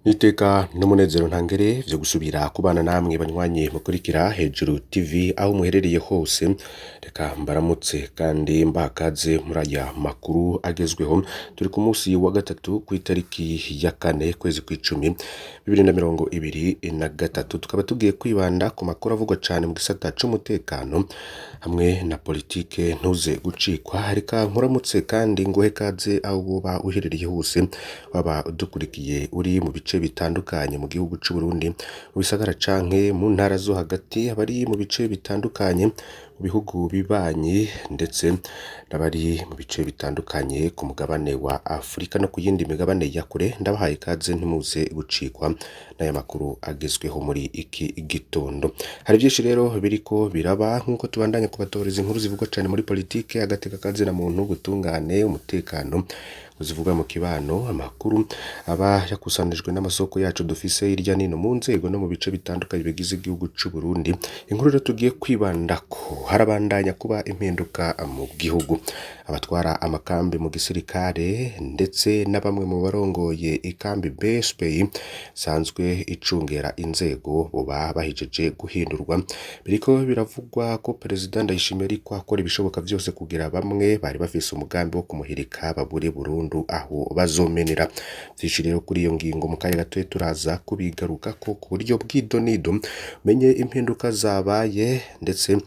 Iteka n'umunezero ntangere vyo gusubira kubana namwe banywanyi mukurikira Hejuru TV aho muherereye hose, reka mbaramutse kandi mbakaze muri aya makuru agezweho. Turi ku munsi wa gatatu kw'itariki ya 4 kwezi kw'icumi 2023, tukaba tugiye kwibanda ku makuru avugwa cane mu gisata c'umutekano hamwe na politike ntuze gucikwa. Reka nkuramutse kandi nguhe kaze aho woba uherereye hose, waba udukurikiye uri mu bice bitandukanye mu gihugu c'u Burundi, mu bisagara canke mu ntara zo hagati, abari mu bice bitandukanye mu bihugu bibanyi, ndetse n'abari mu bice bitandukanye ku mugabane wa Afrika no ku yindi migabane ya kure. Ndabahaye ikaze ntimuze gucikwa n'aya makuru agezweho muri iki gitondo. Hari byinshi rero biriko biraba nk'uko tubandanya kubatoreza inkuru zivugwa cane muri politike, agateka kazina muntu, gutungane, umutekano, uzivuga mu kibano, amakuru aba yakusanijwe n'amasoko yacu dufise hirya nino mu nzego no mu bice bitandukanye bigize igihugu c'u Burundi. Inkuru rero tugiye kwibandako, harabandanya kuba impinduka mu gihugu. Abatwara amakambi mu gisirikare ndetse na bamwe mu barongoye ikambi BSP sanzwe icungera inzego boba bahijeje guhindurwa. Biriko biravugwa ko Perezida Ndayishimiye ariko akora ibishoboka vyose kugira bamwe bari bafise umugambi wo kumuhirika babure burundu aho bazomenera. Vyinshi rero kuri iyo ngingo mu kanya gato turaza kubigaruka ko ku buryo bw'idonido, menye impinduka zabaye ndetse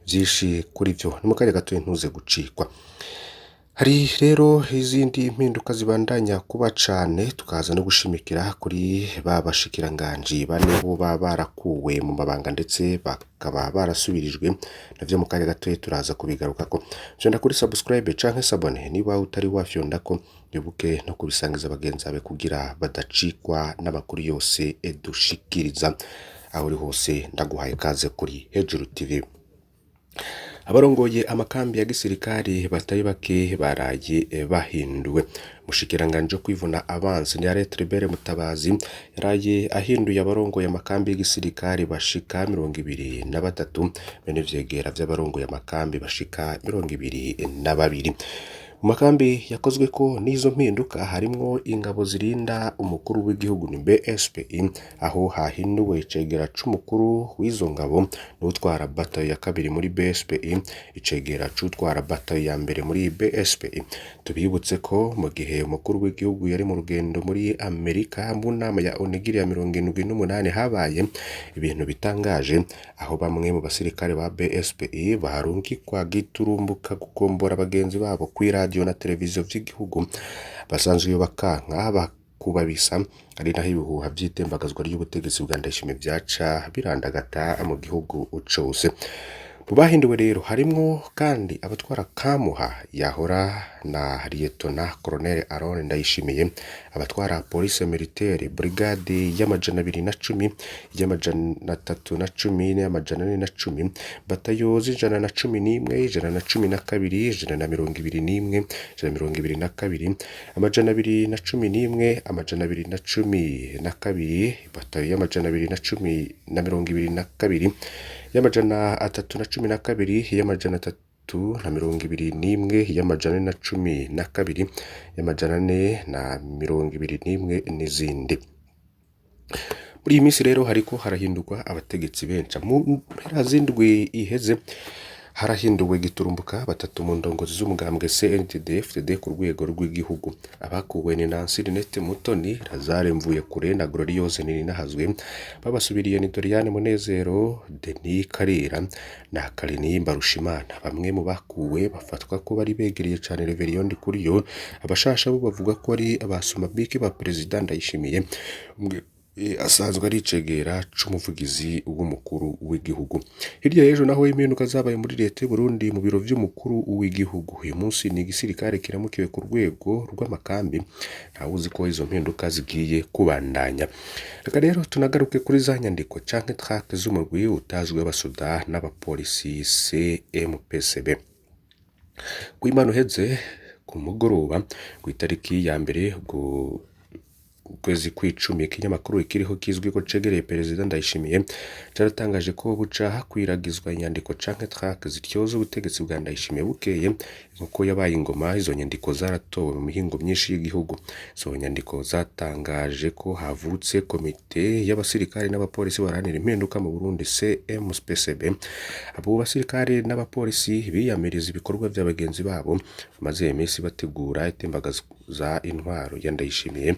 vyinshi kuri vyo ni mu kanya gato ntuze gucikwa. Hari rero izindi mpinduka zibandanya kuba cane, tukaza no gushimikira kuri babashikiranganji bane bo barakuwe mu mabanga ndetse bakaba barasubirijwe. Navyo mu kanya gato turaza kubigaruka ko. Vyonda kuri subscribe canke sabone niba utari wafyonda ko, wibuke no kubisangiza bagenzi bawe kugira badacikwa n'amakuru yose dushikiriza. Aho uri hose ndaguhaye kaze kuri Hejuru TV. Abarongoye amakambi ya gisirikari batari bake baraye bahinduwe. Mushikiranganje wo kwivuna avance ni Aretre Bere Mutabazi yaraye ahinduye abarongoye amakambi y'igisirikari bashika 23, bene vyegera vy'abarongoye amakambi bashika 22. Mu makambi yakozwe ko n'izo mpinduka harimwo ingabo zirinda umukuru w'igihugu ni BSPI, aho hahinduwe icegera c'umukuru w'izo ngabo n'utwara batayo ya kabiri muri BSPI, icegera c'utwara batayo ya mbere muri BSPI. Tubibutse ko mu gihe umukuru w'igihugu yari mu rugendo muri Amerika mu nama ya Onigiri ya 78 habaye ibintu bitangaje, aho bamwe mu basirikare ba BSPI barungikwa giturumbuka gukombora abagenzi babo kwira na televiziyo vy'igihugu basanzwe bakanka bakubabisa. Ari naho ibihuha vy'itembagazwa ry'ubutegetsi bwa Ndayishimiye vyaca birandagata mu gihugu cose. Mu bahinduwe rero harimwo kandi abatwara Kamuha yahora na Lieutenant Colonel Aron Ndayishimiye, abatwara Police Militaire Brigade y'amajana 210, y'amajana 310, y'amajana 410, batayo z'ijana na 11, ijana na 12, ijana na 21, ijana na 22, amajana 211, amajana 212, batayo y'amajana 212, y'amajana 312, y'amajana 321, y'amajana 412, y'amajana 421 n'izindi. Muri iyi minsi rero hariko harahindurwa abategetsi benshi. Mu mpera z'indwi iheze harahinduwe giturumbuka batatu mu ndongozi z'umugambwe CNDD-FDD ku rwego rw'igihugu. Abakuwe ni Nancy Linette Mutoni, Lazare Mvuyekure na Gloriose Nininahazwe. Babasubiriye ni Doriane Munezero, Denis Karera na Karini Mbarushimana. Bamwe mu bakuwe bafatwa ko bari begereye cane Reverien Ndikuriyo. Abashasha bo bavuga ko ari abasuma biki ba Perezida Ndayishimiye, asanzwe ari icegera c'umuvugizi w'umukuru w'igihugu. Hirya y'ejo naho impinduka zabaye muri leta y'u Burundi mu biro vy'umukuru w'igihugu. Uyu munsi ni igisirikare kiramukiwe ku rwego rw'amakambi, ntawuzi ko izo mpinduka zigiye kubandanya. Reka rero tunagaruke kuri za nyandiko canke traque z'umugwi utazwi w'abasoda n'abapolisi CMPCB. Kw'Imana uheze ku mugoroba kw'itariki ya mbere kwezi kw'icumi ikinyamakuru ikiriho kizwi ko cegereye perezida Ndayishimiye caratangaje ko buca hakwiragizwa inyandiko canke tract zityoza ubutegetsi bwa Ndayishimiye bukeye nkuko yabaye ingoma. Izo nyandiko zaratowe mu mihingo myinshi y'igihugu. Izo nyandiko zatangaje ko havutse komite y'abasirikare n'abapolisi baranira impinduka mu Burundi CMPCB. Abo basirikare n'abapolisi biyamiriza ibikorwa vya bagenzi babo bamaze iminsi bategura itembagaza intwaro ya Ndayishimiye.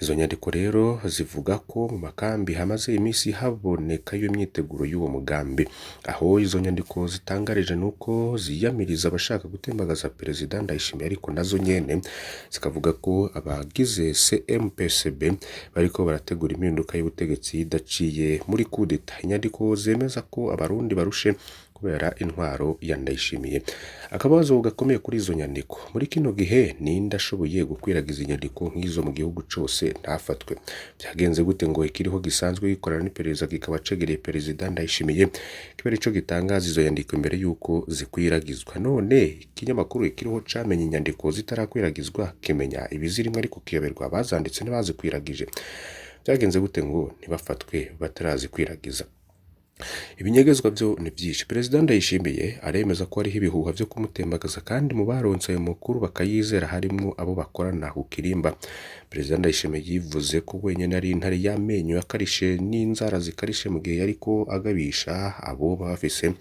Izo nyandiko rero zivuga ko mu makambi hamaze iminsi haboneka imyiteguro y'uwo mugambi. Aho izo nyandiko zitangarije nuko ziyamiriza abashaka gutembagaza perezida Ndayishimiye, ariko nazo nyene zikavuga ko abagize CMPCB bariko barategura impinduka y'ubutegetsi idaciye muri kudeta. Inyandiko zemeza ko abarundi barushe kubera intwaro ya Ndayishimiye. Akabazo gakomeye kuri izo nyandiko, muri kino gihe ninde ashoboye gukwiragiza inyandiko nk'izo mu gihugu cose ntafatwe? Byagenze gute ngo ikiriho gisanzwe gikorana n'iperereza kikaba cegereye perezida Ndayishimiye kiba arico gitangaza izo nyandiko imbere yuko zikwiragizwa? None ikinyamakuru ikiriho camenye inyandiko zitarakwiragizwa kimenya ibizirimwe ariko kiyoberwa abazanditse n'abazikwiragije. Byagenze gute ngo ntibafatwe batarazikwiragiza? Ibinyegezwa byo ni byinshi. Perezida Ndayishimiye aremeza ko hariho ibihuha vyo kumutembagaza, kandi mu baronse ayo makuru bakayizera harimwo abo bakorana ku kirimba. Perezida Ndayishimiye yivuze ko wenyene ari intare y'amenyo yakarishe n'inzara zikarishe mu gihe yariko agabisha abo bafise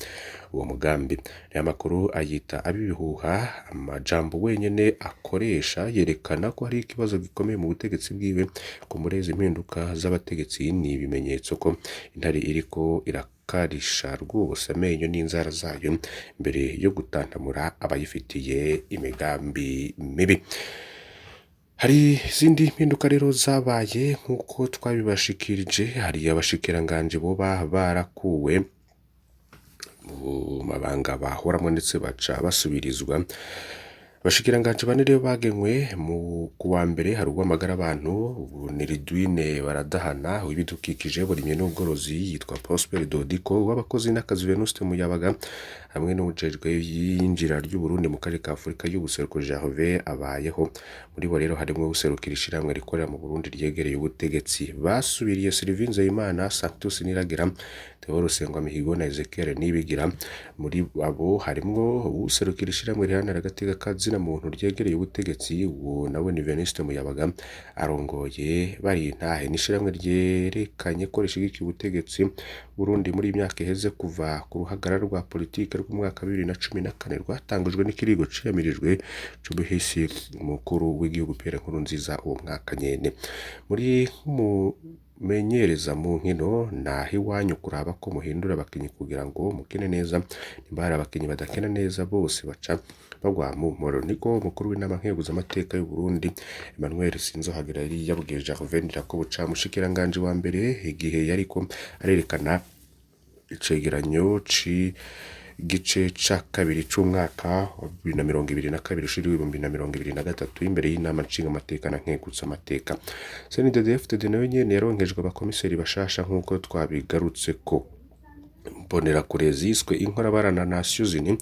uwo mugambi. Aya makuru ayita abibihuha. Amajambo wenyene akoresha yerekana ko hari ikibazo gikomeye mu butegetsi bwiwe. Kumureza impinduka z'abategetsi ni ibimenyetso ko intare iriko irakarisha rwose amenyo n'inzara zayo mbere yo gutantamura abayifitiye imigambi mibi. Hari izindi mpinduka rero zabaye nk'uko twabibashikirije. Hari abashikiranganje boba barakuwe mu mabanga bahoramwo ndetse baca basubirizwa. Abashikiranganje bane rero bagenwe mu kuwa mbere hari uw'amagara abantu ni Ridwine Baradahana, w'ibidukikije burimye n'ubworozi yitwa Prosper Dodiko, w'abakozi n'akazi Venuste Muyabaga, hamwe n'ujejwe yinjira ry'u Burundi mu karere ka Afurika y'ubuseruko Gervais Abayeho. Muri bo rero harimo userukira ishiramwe rikorera mu Burundi ryegereye ubutegetsi. Basubiriye Sylvie Nzeyimana, Santos Niragira, Theo Rusengwamihigo na Ezekiel Nibigira. Muri abo harimo userukira ishiramwe rihanira agateka kazina muntu ryegereye ubutegetsi, uwo nawe ni Venuste Muyabaga arongoye bari ntahe n'ishiramwe ryerekanye ko rishigikiye ubutegetsi Burundi muri imyaka iheze kuva ku ruhagarara rwa politike rw'umwaka 2014 rwatangujwe n'ikirigo ciyamirijwe c'ubuhisi umukuru w'igihugu Pierre Nkurunziza uwo mwaka nyene. Muri menyereza mu nkino naho iwanyu kuraba ko muhindura abakinyi kugira ngo mukine neza. Nimba hari abakinyi badakina neza bose baca bagwa mu mporo. Niko umukuru w'inama nkenguzamateka y'u Burundi Emmanuel Sinzohagira yari yabwiye Gervais Ndirakobuca, mushikiranganje wa mbere, igihe yariko arerekana icegeranyo gice ca kabiri c'umwaka wa 2022 ushiriwe 2023 imbere y'inama nshingamateka na nkenguzamateka. CNDD-FDD nayo nyene yaronkejwe abakomiseri bashasha nk'uko twabigarutse ko. Mbonera kure ziswe inkorabarana Nations Unies.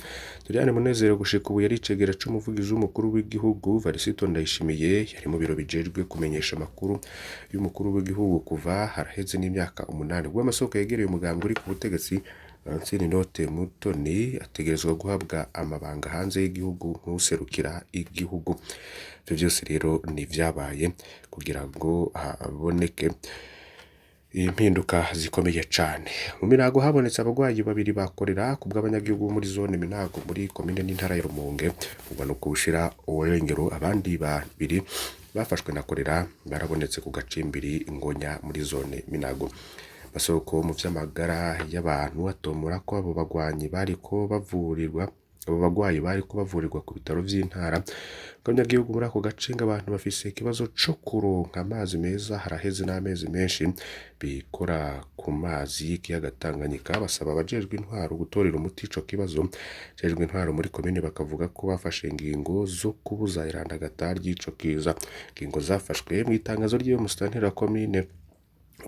Doriane Munezero gushika ubu yari icegera c'umuvugizi w'umukuru w'igihugu Varisito Ndayishimiye, yari mu biro bijejwe kumenyesha amakuru y'umukuru w'igihugu kuva haraheze n'imyaka 8. Rw'amasoko yegereye umuganga uri ku butegetsi Francine Note Mutoni ategerezwa guhabwa amabanga hanze y'igihugu nk'userukira igihugu. Ivyo byose rero ni vyabaye kugira ngo haboneke impinduka zikomeye cane. Mu Minago habonetse abagwayi babiri bakorera ku bw'abanyagihugu muri zone Minago muri komine n'intara ya Rumonge. Ubwo no kushira uburengero abandi babiri bafashwe na korera barabonetse ku gacimbiri Ngonya muri zone Minago. Masoko mu vy'amagara y'abantu atomora ko abo bagwanyi bariko bavurirwa ku bitaro vy'intara. Abanyagihugu muri ako gace abantu bafise ikibazo co kuronka amazi meza haraheze n'amezi menshi. Bikora ku mazi y'ikiyaga Tanganyika basaba abajejwe intwaro gutorera umuti ico kibazo. Abajejwe intwaro muri komine bakavuga ko bafashe ingingo zo kubuza irandagata ry'ico kiza. Ingingo zafashwe mu itangazo ry'iyo musitanteri wa komine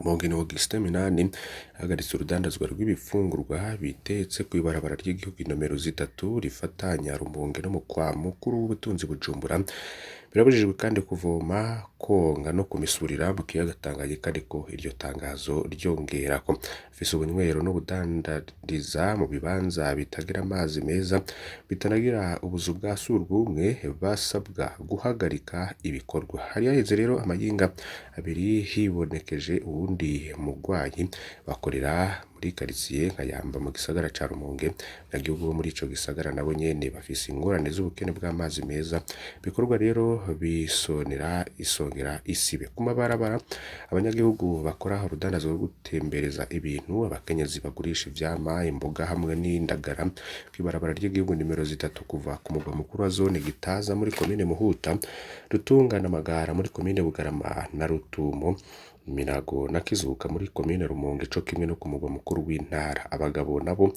Mongene Augustin Minani ahagaritse urudandazwa rw'ibifungurwa bitetse kw'ibarabara ry'igihugu nomero 3 rifatanya Rumonge no mu kwa mukuru w'ubutunzi Bujumbura. Birabujijwe kandi kuvoma, konga no kumisurira mu kiyaga Tanganyika, ariko iryo tangazo ryongera ko afise ubunywero n'ubudandariza mu bibanza bitagira amazi meza bitanagira ubuzu bwa surwumwe basabwa guhagarika ibikorwa. Hari haheze rero amayinga abiri hibonekeje uwundi mugwayi bakorera muri quartier Nkayamba mu gisagara ca Rumonge. Abanyagihugu bo muri ico gisagara nabo nyene bafise ingorane z'ubukene bw'amazi meza, bikorwa rero isongera isibe ku mabarabara. Abanyagihugu bakora urudandazo rwo gutembereza ibintu, abakenyezi bagurisha ivyama, imboga hamwe n'indagara kw'ibarabara ry'igihugu nimero 3 kuva ku mugwa mukuru wa zone Gitaza muri komine Muhuta, Rutunga na Magara muri komine Bugarama na Rutumo, Minago na Kizuka muri komine Rumonge, co kimwe no ku mugwa mukuru w'intara. Abagabo nabo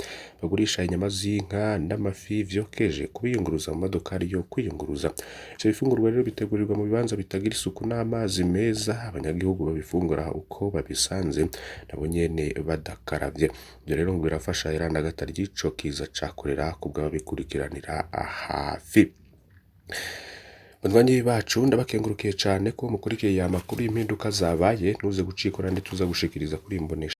bagurisha inyama z'inka n'amafi vyokeje kubiyunguruza mu modokari yo kwiyunguruza. Ivyo bifungurwa rero bitegurirwa mu bibanza bitagira isuku n'amazi meza, abanyagihugu babifungura uko babisanze nabo nyene badakaravye. Ivyo rero ngo birafasha irandagata ry'ico kiza ca kolera kubw'ababikurikiranira hafi. Banywanyi bacu ndabakengurukiye cane ko mukurikiye ya makuru y'impinduka zabaye, ntuze gucikora ndi tuza gushikiriza kuri imbonesha